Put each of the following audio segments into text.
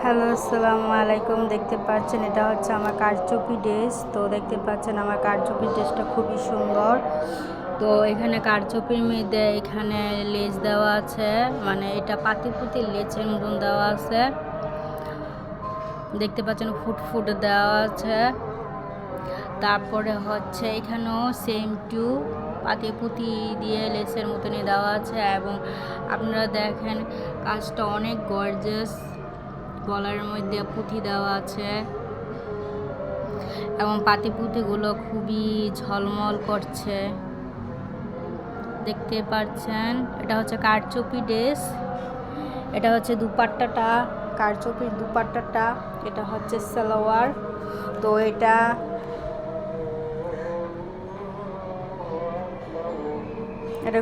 Hello, আসসালামু আলাইকুম। দেখতে পাচ্ছেন এটা হচ্ছে আমার কারচুপি ড্রেস। তো দেখতে পাচ্ছেন আমার কারচুপি ড্রেসটা খুবই সুন্দর। তো এখানে কারচুপির মধ্যে এখানে লেস দেওয়া আছে, মানে এটা পাতি লেচের মতন দেওয়া আছে। দেখতে পাচ্ছেন ফুট দেওয়া আছে। তারপরে হচ্ছে এখানেও সেম টু পাতি দিয়ে লেসের মতনই দেওয়া আছে, এবং আপনারা দেখেন কাজটা অনেক গর্জিয়াস। গলার মধ্যে পুঁথি দেওয়া আছে এবং পুঁথিগুলো খুবই ঝলমল করছে, দেখতে পাচ্ছেন। এটা হচ্ছে কারচুপি ড্রেস। এটা হচ্ছে দুপাট্টাটা, কারচুপির দুপাট্টাটা। এটা হচ্ছে সালোয়ার। তো এটা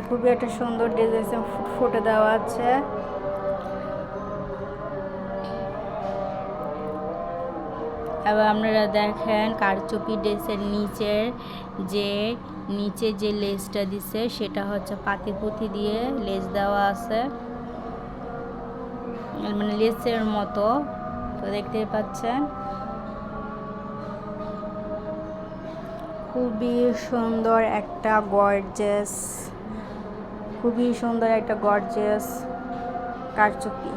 খুবই একটা সুন্দর ডিজাইন, ফুটে দেওয়া আছে। এবার আপনারা দেখেন কারচুপি ড্রেসের নিচে যে লেসটা দিছে সেটা হচ্ছে পুঁথি দিয়ে লেস দেওয়া আছে, মানে লেসের মতো। তো দেখতে পাচ্ছেন খুবই সুন্দর একটা গর্জিয়াস কারচুপি।